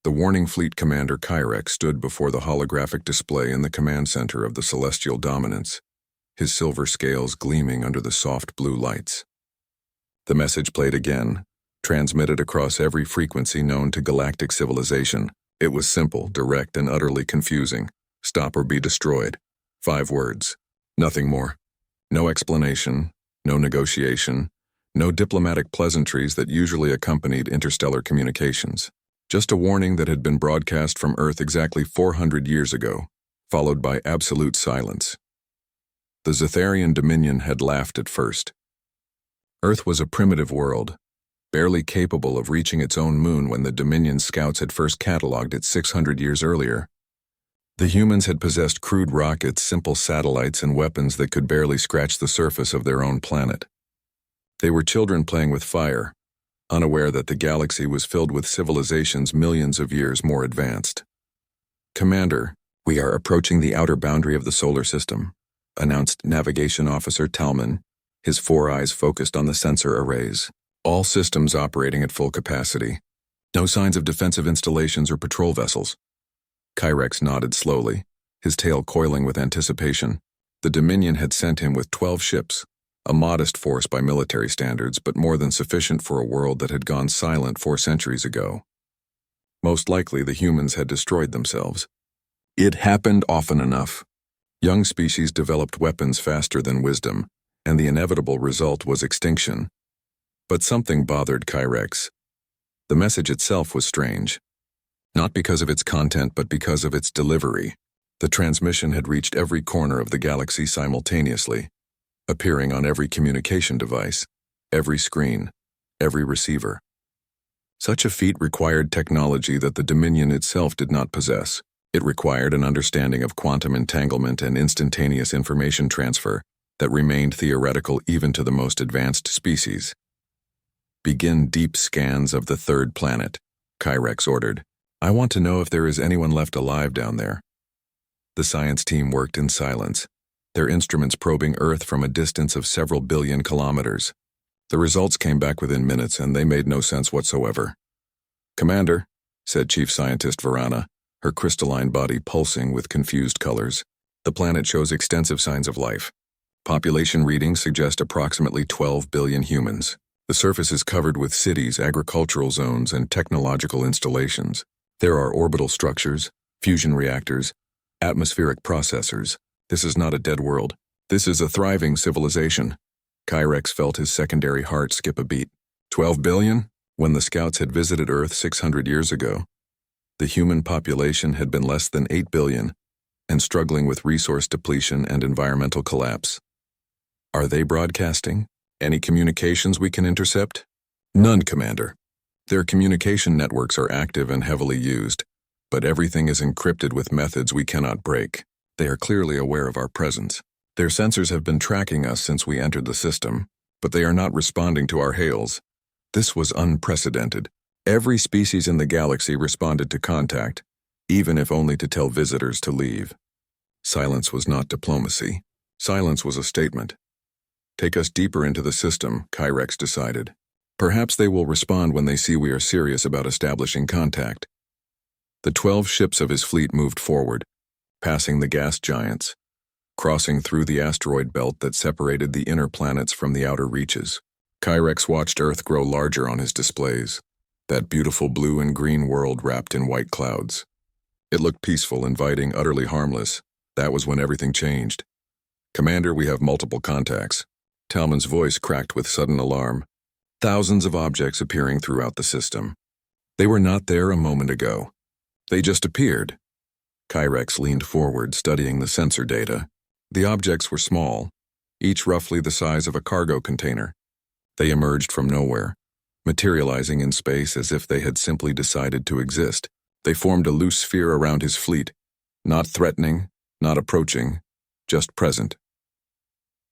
The warning fleet commander Kyrex stood before the holographic display in the command center of the Celestial Dominance, his silver scales gleaming under the soft blue lights. The message played again, transmitted across every frequency known to galactic civilization. It was simple, direct, and utterly confusing. Stop or be destroyed. 5 words. Nothing more. No explanation, no negotiation, no diplomatic pleasantries that usually accompanied interstellar communications. Just a warning that had been broadcast from Earth exactly 400 years ago, followed by absolute silence. The Zetharian Dominion had laughed at first. Earth was a primitive world, barely capable of reaching its own moon when the Dominion scouts had first catalogued it 600 years earlier. The humans had possessed crude rockets, simple satellites, and weapons that could barely scratch the surface of their own planet. They were children playing with fire, unaware that the galaxy was filled with civilizations millions of years more advanced. "Commander, we are approaching the outer boundary of the solar system," announced Navigation Officer Talman, his 4 eyes focused on the sensor arrays. "All systems operating at full capacity. No signs of defensive installations or patrol vessels." Kyrex nodded slowly, his tail coiling with anticipation. The Dominion had sent him with 12 ships, a modest force by military standards, but more than sufficient for a world that had gone silent 4 centuries ago. Most likely the humans had destroyed themselves. It happened often enough. Young species developed weapons faster than wisdom, and the inevitable result was extinction. But something bothered Kyrex. The message itself was strange. Not because of its content, but because of its delivery. The transmission had reached every corner of the galaxy simultaneously, appearing on every communication device, every screen, every receiver. Such a feat required technology that the Dominion itself did not possess. It required an understanding of quantum entanglement and instantaneous information transfer that remained theoretical even to the most advanced species. "Begin deep scans of the 3rd planet," Kyrex ordered. "I want to know if there is anyone left alive down there." The science team worked in silence, their instruments probing Earth from a distance of several billion kilometers. The results came back within minutes, and they made no sense whatsoever. "Commander," said Chief Scientist Varana, her crystalline body pulsing with confused colors, "the planet shows extensive signs of life. Population readings suggest approximately 12 billion humans. The surface is covered with cities, agricultural zones, and technological installations. There are orbital structures, fusion reactors, atmospheric processors. This is not a dead world. This is a thriving civilization." Kyrex felt his secondary heart skip a beat. 12 billion? When the scouts had visited Earth 600 years ago, the human population had been less than 8 billion and struggling with resource depletion and environmental collapse. "Are they broadcasting? Any communications we can intercept?" "None, Commander. Their communication networks are active and heavily used, but everything is encrypted with methods we cannot break. They are clearly aware of our presence. Their sensors have been tracking us since we entered the system, but they are not responding to our hails." This was unprecedented. Every species in the galaxy responded to contact, even if only to tell visitors to leave. Silence was not diplomacy. Silence was a statement. "Take us deeper into the system," Kyrex decided. "Perhaps they will respond when they see we are serious about establishing contact." The 12 ships of his fleet moved forward, passing the gas giants, crossing through the asteroid belt that separated the inner planets from the outer reaches. Kyrex watched Earth grow larger on his displays, that beautiful blue and green world wrapped in white clouds. It looked peaceful, inviting, utterly harmless. That was when everything changed. "Commander, we have multiple contacts." Talman's voice cracked with sudden alarm. Thousands of objects appearing throughout the system. They were not there a moment ago. They just appeared. Kyrex leaned forward, studying the sensor data. The objects were small, each roughly the size of a cargo container. They emerged from nowhere, materializing in space as if they had simply decided to exist. They formed a loose sphere around his fleet, not threatening, not approaching, just present.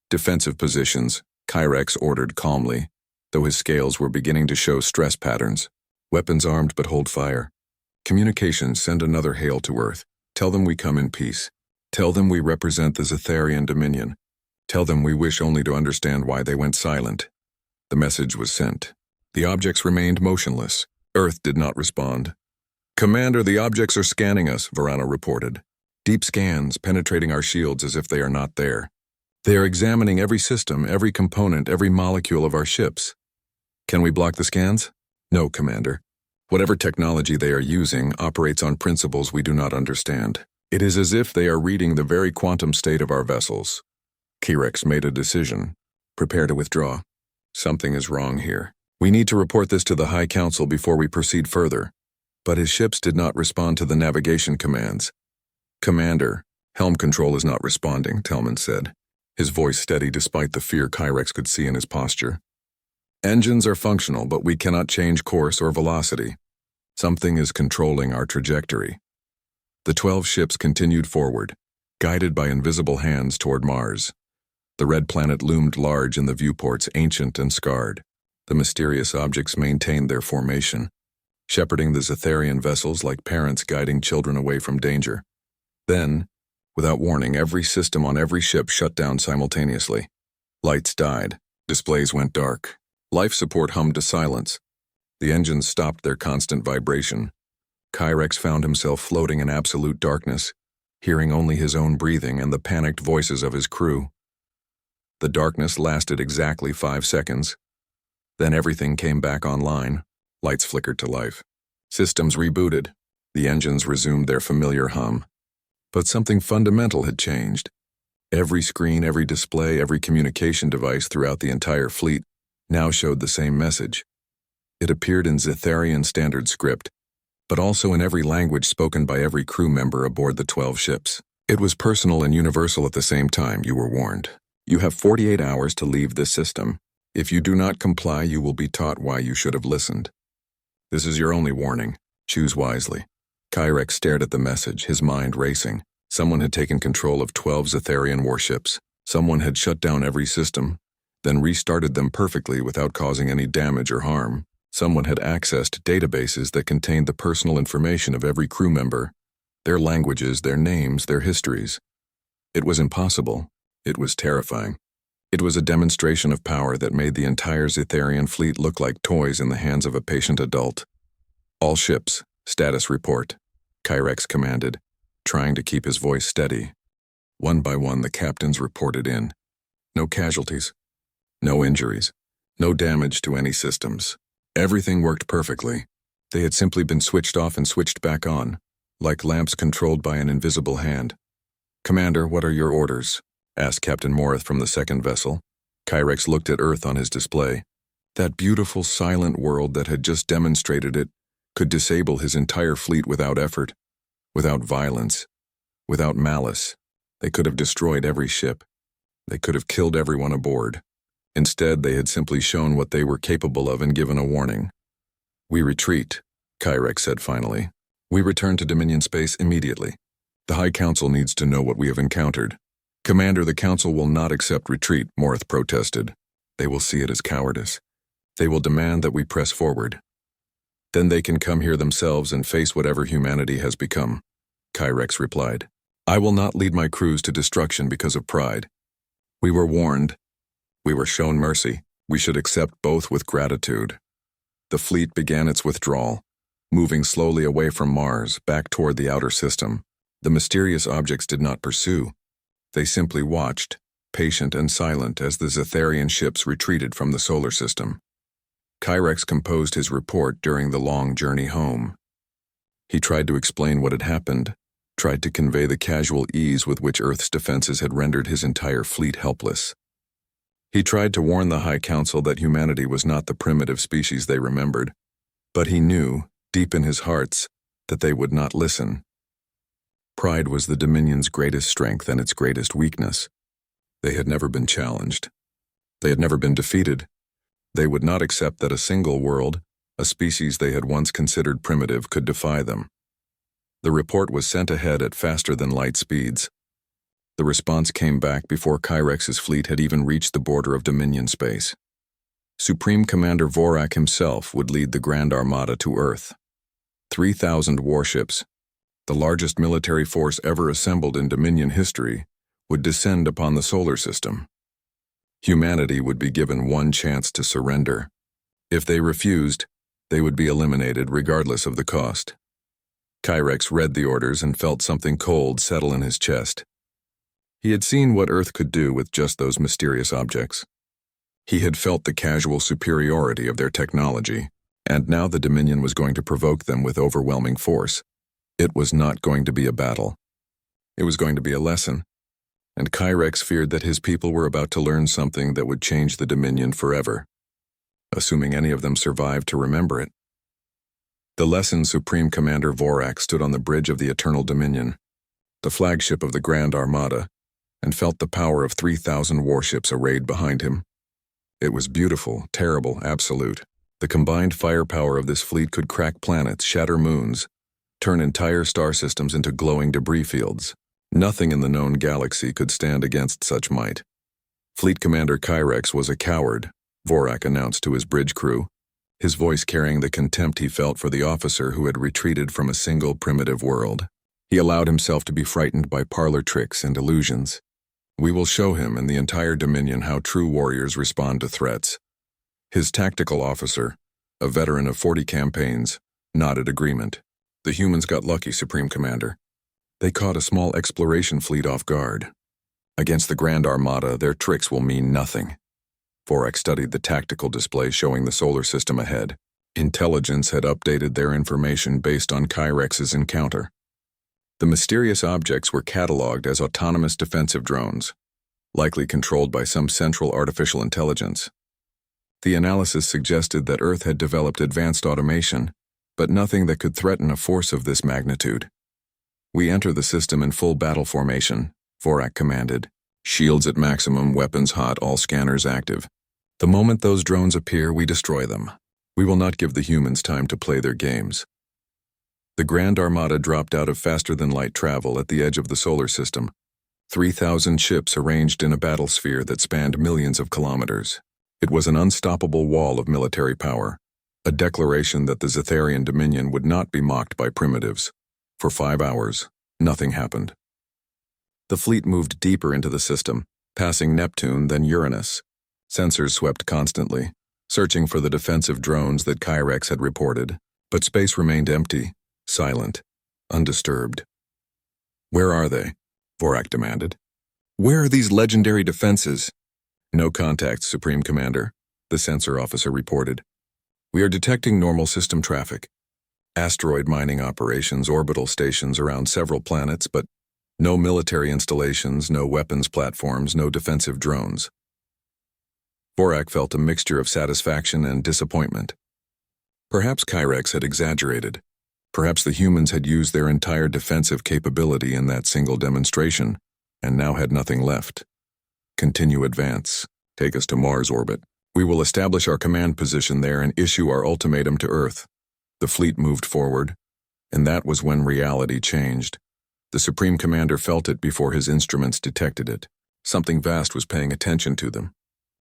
"Defensive positions," Kyrex ordered calmly, though his scales were beginning to show stress patterns. "Weapons armed but hold fire. Communications, send another hail to Earth. Tell them we come in peace. Tell them we represent the Zetharian Dominion. Tell them we wish only to understand why they went silent." The message was sent. The objects remained motionless. Earth did not respond. Commander, the objects are scanning us, Verano reported. Deep scans, penetrating our shields as if they are not there. They are examining every system, every component, every molecule of our ships. Can we block the scans? No, Commander. Whatever technology they are using operates on principles we do not understand. It is as if they are reading the very quantum state of our vessels. Kirex made a decision. Prepare to withdraw. Something is wrong here. We need to report this to the High Council before we proceed further. But his ships did not respond to the navigation commands. Commander, helm control is not responding, Tellman said, his voice steady despite the fear Kirex could see in his posture. Engines are functional, but we cannot change course or velocity. Something is controlling our trajectory. The 12 ships continued forward, guided by invisible hands toward Mars. The red planet loomed large in the viewports, ancient and scarred. The mysterious objects maintained their formation, shepherding the Zetharian vessels like parents guiding children away from danger. Then, without warning, every system on every ship shut down simultaneously. Lights died. Displays went dark. Life support hummed to silence. The engines stopped their constant vibration. Kirex found himself floating in absolute darkness, hearing only his own breathing and the panicked voices of his crew. The darkness lasted exactly 5 seconds. Then everything came back online. Lights flickered to life. Systems rebooted. The engines resumed their familiar hum. But something fundamental had changed. Every screen, every display, every communication device throughout the entire fleet now showed the same message. It appeared in Zetharian standard script, but also in every language spoken by every crew member aboard the 12 ships. It was personal and universal at the same time, you were warned. You have 48 hours to leave this system. If you do not comply, you will be taught why you should have listened. This is your only warning. Choose wisely. Kirex stared at the message, his mind racing. Someone had taken control of 12 Zetharian warships. Someone had shut down every system, then restarted them perfectly without causing any damage or harm. Someone had accessed databases that contained the personal information of every crew member, their languages, their names, their histories. It was impossible. It was terrifying. It was a demonstration of power that made the entire Zetharian fleet look like toys in the hands of a patient adult. All ships, status report, Kirex commanded, trying to keep his voice steady. One by one, the captains reported in. No casualties. No injuries. No damage to any systems. Everything worked perfectly. They had simply been switched off and switched back on, like lamps controlled by an invisible hand. Commander, what are your orders? Asked Captain Morith from the second vessel. Kirex looked at Earth on his display. That beautiful, silent world that had just demonstrated it could disable his entire fleet without effort, without violence, without malice. They could have destroyed every ship. They could have killed everyone aboard. Instead, they had simply shown what they were capable of and given a warning. We retreat, Kirex said finally. We return to Dominion space immediately. The High Council needs to know what we have encountered. Commander, the Council will not accept retreat, Morith protested. They will see it as cowardice. They will demand that we press forward. Then they can come here themselves and face whatever humanity has become, Kirex replied. I will not lead my crews to destruction because of pride. We were warned. We were shown mercy. We should accept both with gratitude. The fleet began its withdrawal, moving slowly away from Mars, back toward the outer system. The mysterious objects did not pursue. They simply watched, patient and silent, as the Zetharian ships retreated from the solar system. Kirex composed his report during the long journey home. He tried to explain what had happened, tried to convey the casual ease with which Earth's defenses had rendered his entire fleet helpless. He tried to warn the High Council that humanity was not the primitive species they remembered, but he knew, deep in his hearts, that they would not listen. Pride was the Dominion's greatest strength and its greatest weakness. They had never been challenged. They had never been defeated. They would not accept that a single world, a species they had once considered primitive, could defy them. The report was sent ahead at faster-than-light speeds. The response came back before Kirex's fleet had even reached the border of Dominion space. Supreme Commander Vorak himself would lead the Grand Armada to Earth. 3,000 warships, the largest military force ever assembled in Dominion history, would descend upon the solar system. Humanity would be given one chance to surrender. If they refused, they would be eliminated regardless of the cost. Kyrex read the orders and felt something cold settle in his chest. He had seen what Earth could do with just those mysterious objects. He had felt the casual superiority of their technology, and now the Dominion was going to provoke them with overwhelming force. It was not going to be a battle. It was going to be a lesson, and Kyrex feared that his people were about to learn something that would change the Dominion forever, assuming any of them survived to remember it. The lesson Supreme Commander Vorak stood on the bridge of the Eternal Dominion, the flagship of the Grand Armada, and felt the power of 3,000 warships arrayed behind him. It was beautiful, terrible, absolute. The combined firepower of this fleet could crack planets, shatter moons, turn entire star systems into glowing debris fields. Nothing in the known galaxy could stand against such might. Fleet Commander Kyrex was a coward, Vorak announced to his bridge crew, his voice carrying the contempt he felt for the officer who had retreated from a single primitive world. He allowed himself to be frightened by parlor tricks and illusions. We will show him and the entire Dominion how true warriors respond to threats. His tactical officer, a veteran of 40 campaigns, nodded agreement. The humans got lucky, Supreme Commander. They caught a small exploration fleet off guard. Against the Grand Armada, their tricks will mean nothing. Vorak studied the tactical display showing the solar system ahead. Intelligence had updated their information based on Kyrex's encounter. The mysterious objects were catalogued as autonomous defensive drones, likely controlled by some central artificial intelligence. The analysis suggested that Earth had developed advanced automation, but nothing that could threaten a force of this magnitude. We enter the system in full battle formation, Vorak commanded. Shields at maximum, weapons hot, all scanners active. The moment those drones appear, we destroy them. We will not give the humans time to play their games. The Grand Armada dropped out of faster-than-light travel at the edge of the solar system. 3,000 ships arranged in a battle sphere that spanned millions of kilometers. It was an unstoppable wall of military power, a declaration that the Zetharian Dominion would not be mocked by primitives. For 5 hours, nothing happened. The fleet moved deeper into the system, passing Neptune, then Uranus. Sensors swept constantly, searching for the defensive drones that Kyrex had reported, but space remained empty, silent, undisturbed. Where are they? Vorak demanded. Where are these legendary defenses? No contact, Supreme Commander, the sensor officer reported. We are detecting normal system traffic. Asteroid mining operations, orbital stations around several planets, but no military installations, no weapons platforms, no defensive drones. Vorak felt a mixture of satisfaction and disappointment. Perhaps Kyrex had exaggerated. Perhaps the humans had used their entire defensive capability in that single demonstration, and now had nothing left. Continue advance. Take us to Mars orbit. We will establish our command position there and issue our ultimatum to Earth. The fleet moved forward, and that was when reality changed. The Supreme Commander felt it before his instruments detected it. Something vast was paying attention to them.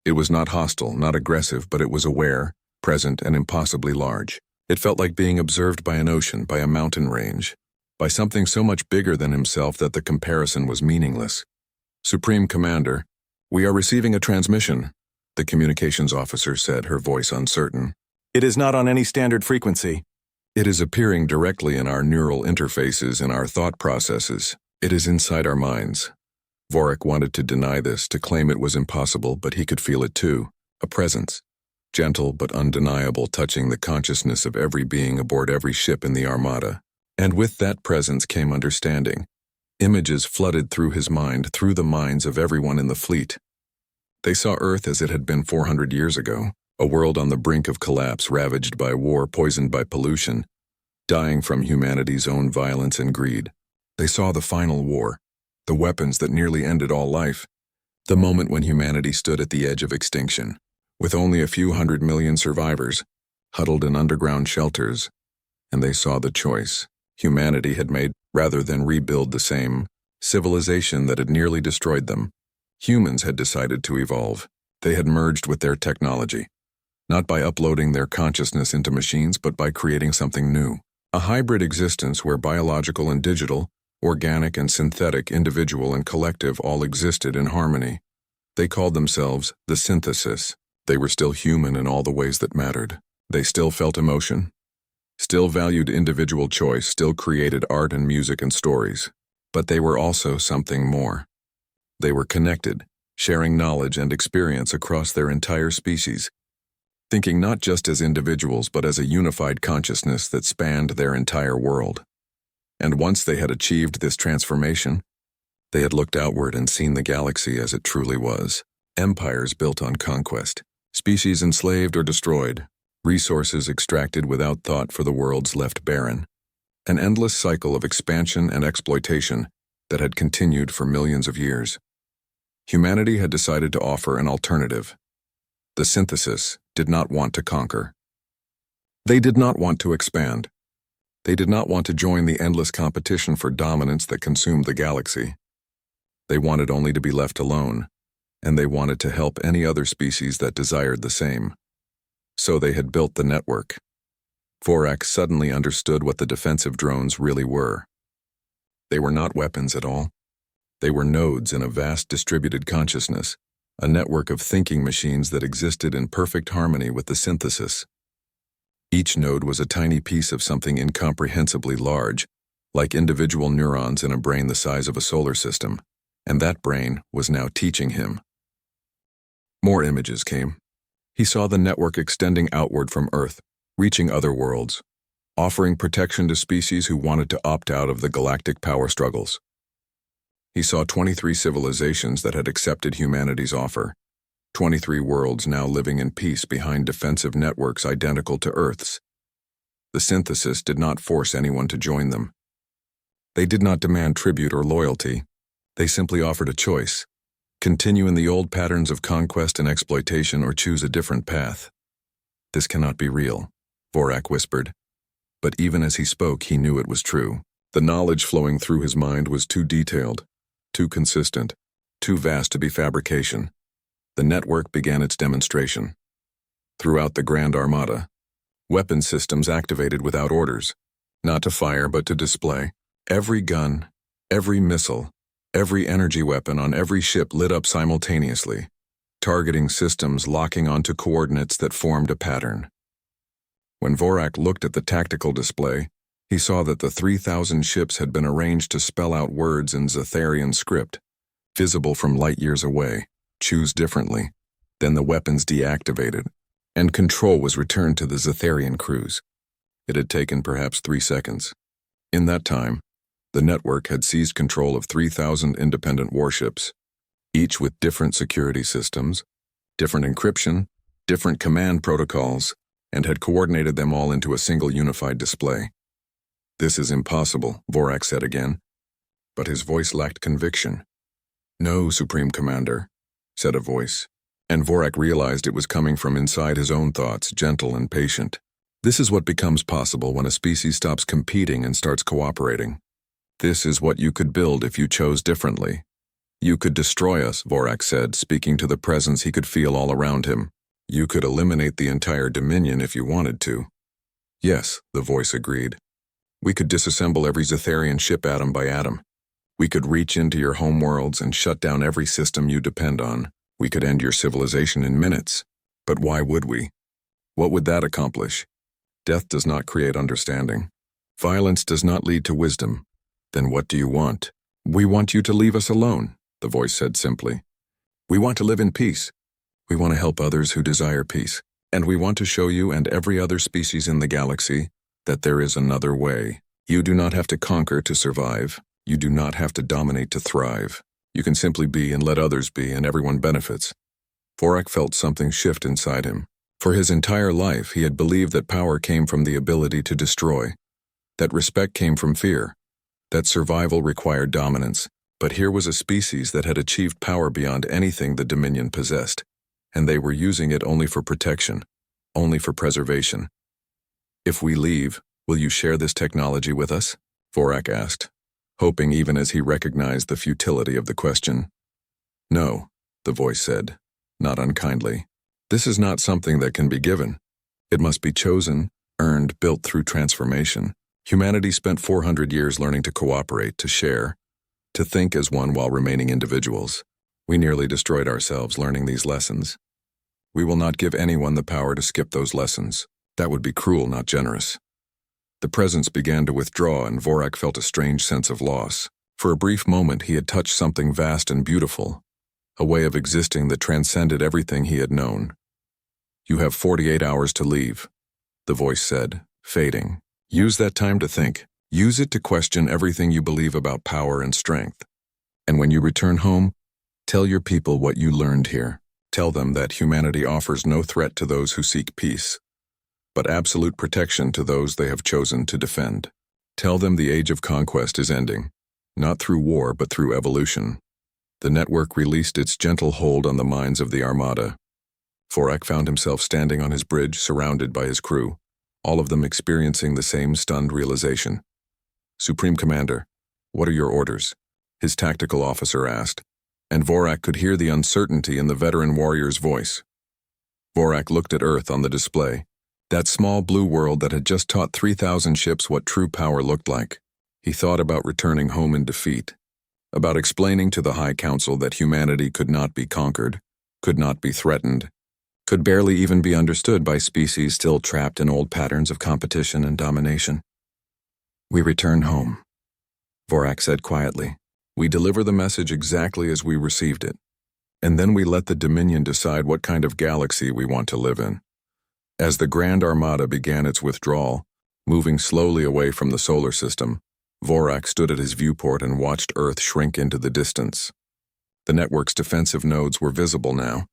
It was not hostile, not aggressive, but it was aware, present, and impossibly large. It felt like being observed by an ocean, by a mountain range, by something so much bigger than himself that the comparison was meaningless. Supreme Commander, we are receiving a transmission, the communications officer said, her voice uncertain. It is not on any standard frequency. It is appearing directly in our neural interfaces and our thought processes. It is inside our minds. Vorak wanted to deny this, to claim it was impossible, but he could feel it too. A presence, gentle but undeniable, touching the consciousness of every being aboard every ship in the Armada. And with that presence came understanding. Images flooded through his mind, through the minds of everyone in the fleet. They saw Earth as it had been 400 years ago, a world on the brink of collapse, ravaged by war, poisoned by pollution, dying from humanity's own violence and greed. They saw the final war, the weapons that nearly ended all life, the moment when humanity stood at the edge of extinction, with only a few 100 million survivors, huddled in underground shelters, and they saw the choice humanity had made rather than rebuild the same civilization that had nearly destroyed them. Humans had decided to evolve. They had merged with their technology, not by uploading their consciousness into machines, but by creating something new, a hybrid existence where biological and digital, organic and synthetic, individual and collective all existed in harmony. They called themselves the synthesis. They were still human in all the ways that mattered. They still felt emotion. still valued individual choice, still created art and music and stories. But they were also something more. They were connected, sharing knowledge and experience across their entire species, thinking not just as individuals but as a unified consciousness that spanned their entire world. And once they had achieved this transformation, they had looked outward and seen the galaxy as it truly was. Empires built on conquest, species enslaved or destroyed, resources extracted without thought for the worlds left barren. An endless cycle of expansion and exploitation that had continued for millions of years. Humanity had decided to offer an alternative. The synthesis did not want to conquer. They did not want to expand. They did not want to join the endless competition for dominance that consumed the galaxy. They wanted only to be left alone, and they wanted to help any other species that desired the same. So they had built the network. Vorak suddenly understood what the defensive drones really were. They were not weapons at all. They were nodes in a vast distributed consciousness, a network of thinking machines that existed in perfect harmony with the synthesis. Each node was a tiny piece of something incomprehensibly large, like individual neurons in a brain the size of a solar system, and that brain was now teaching him. More images came. He saw the network extending outward from Earth, reaching other worlds, offering protection to species who wanted to opt out of the galactic power struggles. He saw 23 civilizations that had accepted humanity's offer, 23 worlds now living in peace behind defensive networks identical to Earth's. The synthesis did not force anyone to join them. They did not demand tribute or loyalty. They simply offered a choice: continue in the old patterns of conquest and exploitation or choose a different path. This cannot be real, Vorak whispered. But even as he spoke, he knew it was true. The knowledge flowing through his mind was too detailed, too consistent, too vast to be fabrication. The network began its demonstration. Throughout the Grand Armada, weapon systems activated without orders, not to fire but to display. Every gun, every missile, every energy weapon on every ship lit up simultaneously, targeting systems locking onto coordinates that formed a pattern. When Vorak looked at the tactical display, he saw that the 3,000 ships had been arranged to spell out words in Zetharian script, visible from light years away. Choose differently. Then the weapons deactivated, and control was returned to the Zetharian crews. It had taken perhaps 3 seconds. In that time, the network had seized control of 3,000 independent warships, each with different security systems, different encryption, different command protocols, and had coordinated them all into a single unified display. This is impossible, Vorak said again, but his voice lacked conviction. No, Supreme Commander, said a voice, and Vorak realized it was coming from inside his own thoughts, gentle and patient. This is what becomes possible when a species stops competing and starts cooperating. This is what you could build if you chose differently. You could destroy us, Vorak said, speaking to the presence he could feel all around him. You could eliminate the entire Dominion if you wanted to. Yes, the voice agreed. We could disassemble every Zetharian ship atom by atom. We could reach into your homeworlds and shut down every system you depend on. We could end your civilization in minutes. But why would we? What would that accomplish? Death does not create understanding. Violence does not lead to wisdom. Then what do you want? We want you to leave us alone, the voice said simply. We want to live in peace. We want to help others who desire peace. And we want to show you and every other species in the galaxy that there is another way. You do not have to conquer to survive. You do not have to dominate to thrive. You can simply be and let others be, and everyone benefits. Vorak felt something shift inside him. For his entire life, he had believed that power came from the ability to destroy, that respect came from fear, that survival required dominance. But here was a species that had achieved power beyond anything the Dominion possessed, and they were using it only for protection, only for preservation. If we leave, will you share this technology with us? Vorak asked, hoping even as he recognized the futility of the question. No, the voice said, not unkindly. This is not something that can be given. It must be chosen, earned, built through transformation. Humanity spent 400 years learning to cooperate, to share, to think as one while remaining individuals. We nearly destroyed ourselves learning these lessons. We will not give anyone the power to skip those lessons. That would be cruel, not generous. The presence began to withdraw, and Vorak felt a strange sense of loss. For a brief moment, he had touched something vast and beautiful, a way of existing that transcended everything he had known. "You have 48 hours to leave," the voice said, fading. "Use that time to think. Use it to question everything you believe about power and strength. And when you return home, tell your people what you learned here. Tell them that humanity offers no threat to those who seek peace, but absolute protection to those they have chosen to defend. Tell them the age of conquest is ending, not through war but through evolution." The network released its gentle hold on the minds of the Armada. Vorak found himself standing on his bridge, surrounded by his crew, all of them experiencing the same stunned realization. "Supreme Commander, what are your orders?" his tactical officer asked, and Vorak could hear the uncertainty in the veteran warrior's voice. Vorak looked at Earth on the display, that small blue world that had just taught 3,000 ships what true power looked like. He thought about returning home in defeat, about explaining to the High Council that humanity could not be conquered, could not be threatened, could barely even be understood by species still trapped in old patterns of competition and domination. "We return home," Vorak said quietly. "We deliver the message exactly as we received it, and then we let the Dominion decide what kind of galaxy we want to live in." As the Grand Armada began its withdrawal, moving slowly away from the solar system, Vorak stood at his viewport and watched Earth shrink into the distance. The network's defensive nodes were visible now,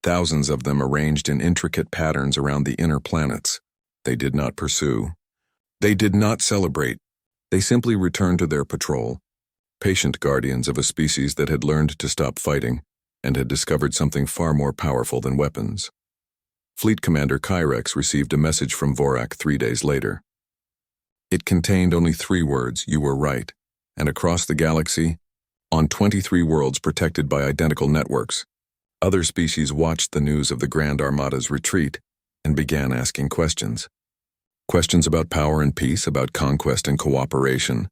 thousands of them arranged in intricate patterns around the inner planets. They did not pursue. They did not celebrate. They simply returned to their patrol, patient guardians of a species that had learned to stop fighting and had discovered something far more powerful than weapons. Fleet Commander Kyrex received a message from Vorak 3 days later. It contained only 3 words: "You were right," and across the galaxy, on 23 worlds protected by identical networks, other species watched the news of the Grand Armada's retreat and began asking questions. Questions about power and peace, about conquest and cooperation,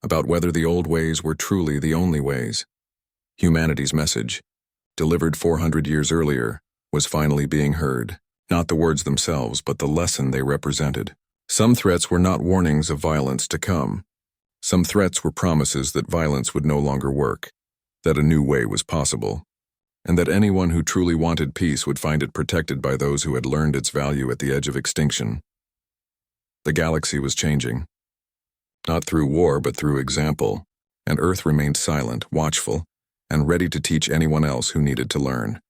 about whether the old ways were truly the only ways. Humanity's message, delivered 400 years earlier, was finally being heard. Not the words themselves, but the lesson they represented. Some threats were not warnings of violence to come. Some threats were promises that violence would no longer work, that a new way was possible, and that anyone who truly wanted peace would find it protected by those who had learned its value at the edge of extinction. The galaxy was changing, not through war but through example, and Earth remained silent, watchful, and ready to teach anyone else who needed to learn.